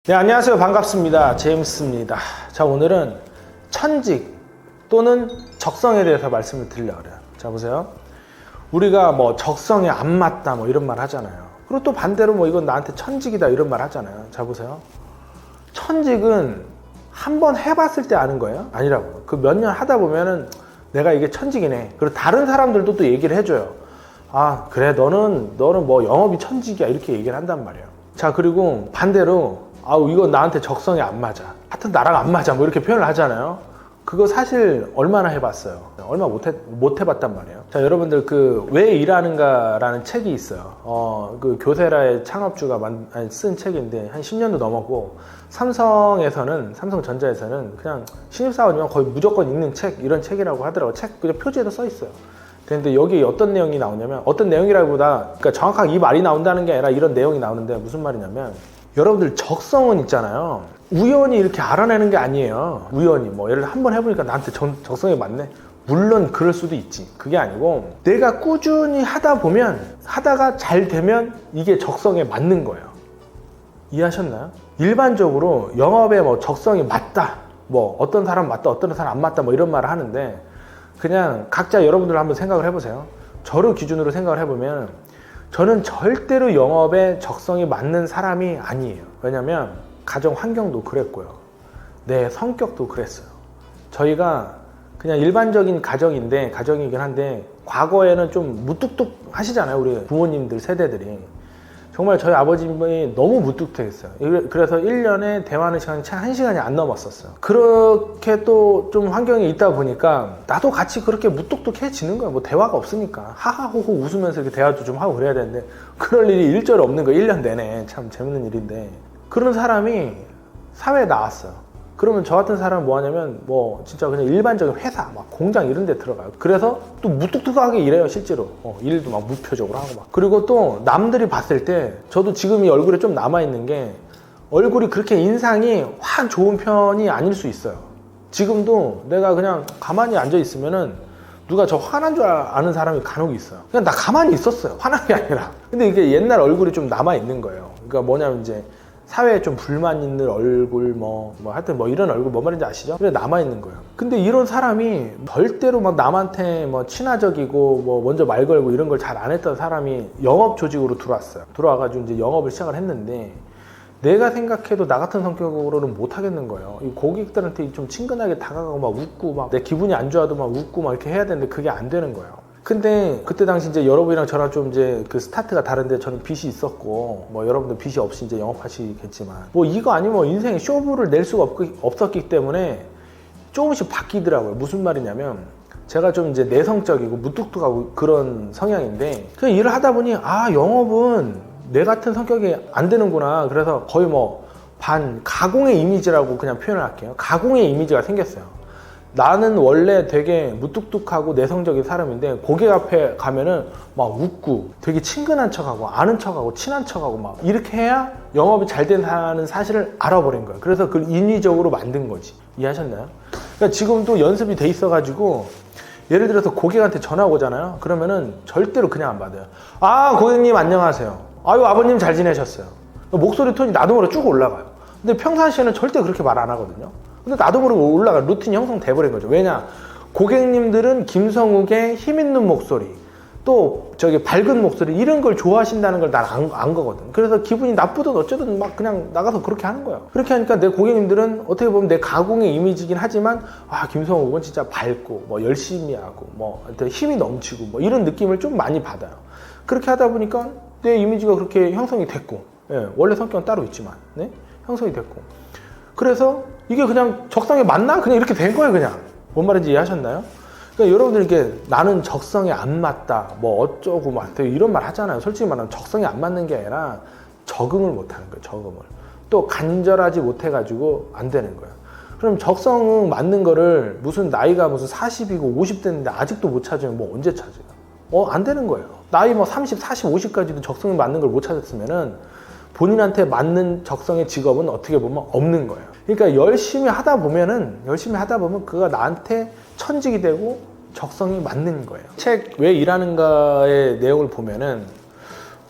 네, 안녕하세요. 반갑습니다. 제임스입니다. 자, 오늘은 천직 또는 적성에 대해서 말씀을 드리려고 그래요. 자, 보세요. 우리가 뭐 적성에 안 맞다 뭐 이런 말 하잖아요. 그리고 또 반대로 뭐 이건 나한테 천직이다 이런 말 하잖아요. 자, 보세요. 천직은 한번 해봤을 때 아는 거예요? 아니라고요. 그 몇 년 하다 보면은 내가 이게 천직이네. 그리고 다른 사람들도 또 얘기를 해줘요. 아, 그래, 너는 뭐 영업이 천직이야. 이렇게 얘기를 한단 말이에요. 자, 그리고 반대로 아우 이거 나한테 적성에 안 맞아, 하여튼 나랑 안 맞아 뭐 이렇게 표현을 하잖아요. 그거 사실 얼마나 해봤어요? 얼마 못 해봤단 말이에요. 자, 여러분들 그 왜 일하는가 라는 책이 있어요. 그 교세라의 창업주가 쓴 책인데 한 10년도 넘었고, 삼성전자에서는 그냥 신입사원이면 거의 무조건 읽는 책, 이런 책이라고 하더라고요. 책 그냥 표지에도 써 있어요. 근데 여기 어떤 내용이 나오냐면, 어떤 내용이라기보다 그러니까 정확하게 이 말이 나온다는 게 아니라 이런 내용이 나오는데, 무슨 말이냐면 여러분들 적성은 있잖아요. 우연히 이렇게 알아내는 게 아니에요. 우연히 뭐 예를 들어 한번 해보니까 나한테 적성에 맞네. 물론 그럴 수도 있지. 그게 아니고 내가 꾸준히 하다 보면, 하다가 잘 되면 이게 적성에 맞는 거예요. 이해하셨나요? 일반적으로 영업에 뭐 적성이 맞다, 뭐 어떤 사람 맞다 어떤 사람 안 맞다 뭐 이런 말을 하는데, 그냥 각자 여러분들 한번 생각을 해보세요. 저를 기준으로 생각을 해보면 저는 절대로 영업에 적성이 맞는 사람이 아니에요. 왜냐면 가정 환경도 그랬고요, 내 성격도 그랬어요. 저희가 그냥 일반적인 가정이긴 한데, 과거에는 좀 무뚝뚝 하시잖아요. 우리 부모님들 세대들이. 정말 저희 아버님이 너무 무뚝뚝했어요. 그래서 1년에 대화하는 시간이 채 1시간이 안 넘었었어요. 그렇게 또 좀 환경에 있다 보니까 나도 같이 그렇게 무뚝뚝해지는 거예요. 뭐 대화가 없으니까 하하호호 웃으면서 이렇게 대화도 좀 하고 그래야 되는데, 그럴 일이 일절 없는 거예요. 1년 내내. 참 재밌는 일인데, 그런 사람이 사회에 나왔어요. 그러면 저 같은 사람은 뭐 하냐면, 뭐 진짜 그냥 일반적인 회사, 막 공장 이런 데 들어가요. 그래서 또 무뚝뚝하게 일해요, 실제로. 일도 막 무표적으로 하고 막. 그리고 또 남들이 봤을 때, 저도 지금 이 얼굴에 좀 남아있는 게, 얼굴이 그렇게 인상이 확 좋은 편이 아닐 수 있어요. 지금도 내가 그냥 가만히 앉아있으면은 누가 저 화난 줄 아는 사람이 간혹 있어요. 그냥 나 가만히 있었어요. 화난 게 아니라. 근데 이게 옛날 얼굴이 좀 남아있는 거예요. 그러니까 뭐냐면 이제 사회에 좀 불만 있는 얼굴, 뭐 하여튼 뭐 이런 얼굴, 뭐 말인지 아시죠? 그래 남아있는 거예요. 근데 이런 사람이 절대로 막 남한테 뭐 친화적이고 뭐 먼저 말 걸고 이런 걸 잘 안 했던 사람이 영업 조직으로 들어왔어요. 들어와가지고 이제 영업을 시작을 했는데, 내가 생각해도 나 같은 성격으로는 못 하겠는 거예요. 이 고객들한테 좀 친근하게 다가가고 막 웃고, 막 내 기분이 안 좋아도 막 웃고 막 이렇게 해야 되는데 그게 안 되는 거예요. 근데 그때 당시 이제 여러분이랑 저랑 좀 이제 그 스타트가 다른데, 저는 빚이 있었고, 뭐 여러분들 빚이 없이 이제 영업하시겠지만, 뭐 이거 아니면 뭐 인생에 쇼부를 낼 수가 없었기 때문에 조금씩 바뀌더라고요. 무슨 말이냐면, 제가 좀 이제 내성적이고 무뚝뚝하고 그런 성향인데, 그냥 일을 하다 보니 아, 영업은 내 같은 성격이 안 되는구나. 그래서 거의 뭐 가공의 이미지라고 그냥 표현을 할게요. 가공의 이미지가 생겼어요. 나는 원래 되게 무뚝뚝하고 내성적인 사람인데, 고객 앞에 가면은 막 웃고 되게 친근한 척하고 아는 척하고 친한 척하고 막 이렇게 해야 영업이 잘 된다는 사실을 알아버린 거예요. 그래서 그걸 인위적으로 만든 거지. 이해하셨나요? 그러니까 지금도 연습이 돼 있어가지고, 예를 들어서 고객한테 전화 오잖아요. 그러면은 절대로 그냥 안 받아요. 아, 고객님 안녕하세요. 아유, 아버님 잘 지내셨어요. 목소리 톤이 나도 모르게 쭉 올라가요. 근데 평상시에는 절대 그렇게 말 안 하거든요. 근데 나도 모르게 올라가, 루틴이 형성돼버린 거죠. 왜냐? 고객님들은 김성욱의 힘있는 목소리, 또 저기 밝은 목소리, 이런 걸 좋아하신다는 걸 난 안 거거든. 그래서 기분이 나쁘든 어쩌든 막 그냥 나가서 그렇게 하는 거예요. 그렇게 하니까 내 고객님들은 어떻게 보면 내 가공의 이미지긴 하지만, 아, 김성욱은 진짜 밝고 뭐 열심히 하고 뭐 힘이 넘치고 뭐 이런 느낌을 좀 많이 받아요. 그렇게 하다 보니까 내 이미지가 그렇게 형성이 됐고, 예, 원래 성격은 따로 있지만, 네? 형성이 됐고, 그래서 이게 그냥 적성에 맞나? 그냥 이렇게 된 거예요. 그냥. 뭔 말인지 이해하셨나요? 그러니까 여러분들 이렇게 나는 적성에 안 맞다, 뭐 어쩌고 막 이런 말 하잖아요. 솔직히 말하면 적성에 안 맞는 게 아니라 적응을 못 하는 거예요. 적응을. 또 간절하지 못해가지고 안 되는 거예요. 그럼 적성 맞는 거를 무슨 나이가 무슨 40이고 50대인데 아직도 못 찾으면 뭐 언제 찾아요? 안 되는 거예요. 나이 뭐 30, 40, 50까지도 적성에 맞는 걸 못 찾았으면은 본인한테 맞는 적성의 직업은 어떻게 보면 없는 거예요. 그러니까 열심히 하다 보면 그가 나한테 천직이 되고 적성이 맞는 거예요. 책 왜 일하는가의 내용을 보면은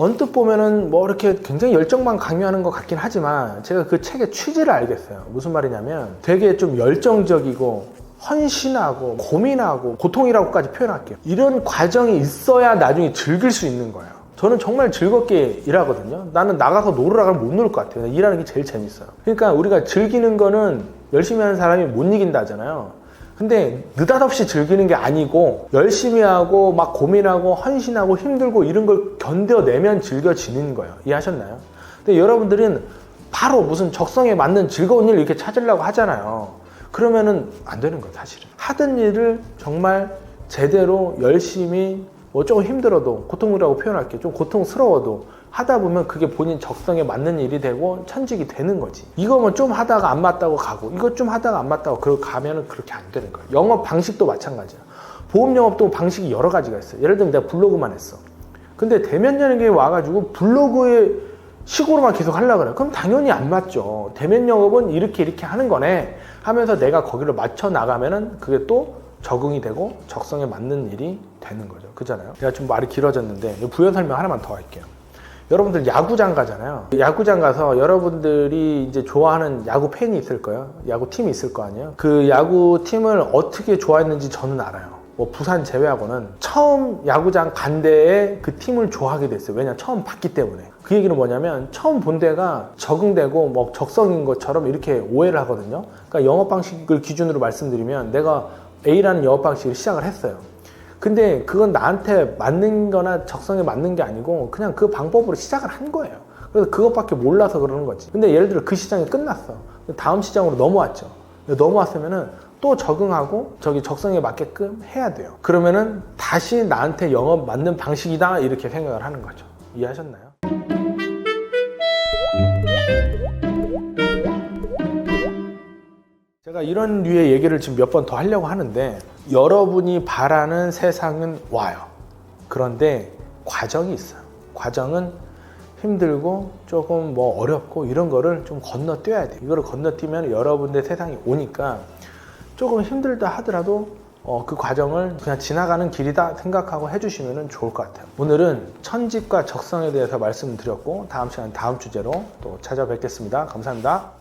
언뜻 보면은 뭐 이렇게 굉장히 열정만 강요하는 것 같긴 하지만 제가 그 책의 취지를 알겠어요. 무슨 말이냐면 되게 좀 열정적이고 헌신하고 고민하고 고통이라고까지 표현할게요. 이런 과정이 있어야 나중에 즐길 수 있는 거예요. 저는 정말 즐겁게 일하거든요. 나는 나가서 놀으라고 하면 못 놀 것 같아요. 일하는 게 제일 재밌어요. 그러니까 우리가 즐기는 거는 열심히 하는 사람이 못 이긴다잖아요. 근데 느닷없이 즐기는 게 아니고 열심히 하고 막 고민하고 헌신하고 힘들고 이런 걸 견뎌내면 즐겨지는 거예요. 이해하셨나요? 근데 여러분들은 바로 무슨 적성에 맞는 즐거운 일 이렇게 찾으려고 하잖아요. 그러면은 안 되는 거예요, 사실은. 하던 일을 정말 제대로 열심히 뭐 조금 힘들어도 고통이라고 표현할게요. 좀 고통스러워도 하다 보면 그게 본인 적성에 맞는 일이 되고 천직이 되는 거지. 이거 뭐 좀 하다가 안 맞다고 가고 이거 좀 하다가 안 맞다고 그러고 가면은 그렇게 안 되는 거예요. 영업 방식도 마찬가지야. 보험 영업도 방식이 여러 가지가 있어요. 예를 들면 내가 블로그만 했어. 근데 대면 영업에 와가지고 블로그의 식으로만 계속 하려고 그래요. 그럼 당연히 안 맞죠. 대면 영업은 이렇게 하는 거네 하면서 내가 거기를 맞춰 나가면은 그게 또 적응이 되고 적성에 맞는 일이 되는 거죠. 그잖아요. 제가 좀 말이 길어졌는데 부연 설명 하나만 더 할게요. 여러분들 야구장 가잖아요. 야구장 가서 여러분들이 이제 좋아하는 야구 팬이 있을 거예요. 야구 팀이 있을 거 아니에요. 그 야구 팀을 어떻게 좋아했는지 저는 알아요. 뭐 부산 제외하고는 처음 야구장 간 데에 그 팀을 좋아하게 됐어요. 왜냐 처음 봤기 때문에. 그 얘기는 뭐냐면 처음 본 데가 적응되고 뭐 적성인 것처럼 이렇게 오해를 하거든요. 그러니까 영업 방식을 기준으로 말씀드리면 내가 A라는 영업 방식을 시작을 했어요. 근데 그건 나한테 맞는 거나 적성에 맞는 게 아니고 그냥 그 방법으로 시작을 한 거예요. 그래서 그것밖에 몰라서 그러는 거지. 근데 예를 들어 그 시장이 끝났어. 다음 시장으로 넘어왔죠. 넘어왔으면은 또 적응하고 저기 적성에 맞게끔 해야 돼요. 그러면은 다시 나한테 영업 맞는 방식이다 이렇게 생각을 하는 거죠. 이해하셨나요? 제가 이런 류의 얘기를 지금 몇 번 더 하려고 하는데 여러분이 바라는 세상은 와요. 그런데 과정이 있어요. 과정은 힘들고 조금 뭐 어렵고 이런 거를 좀 건너뛰어야 돼요. 이거를 건너뛰면 여러분의 세상이 오니까 조금 힘들다 하더라도 그 과정을 그냥 지나가는 길이다 생각하고 해주시면 좋을 것 같아요. 오늘은 천직과 적성에 대해서 말씀드렸고 다음 시간 다음 주제로 또 찾아뵙겠습니다. 감사합니다.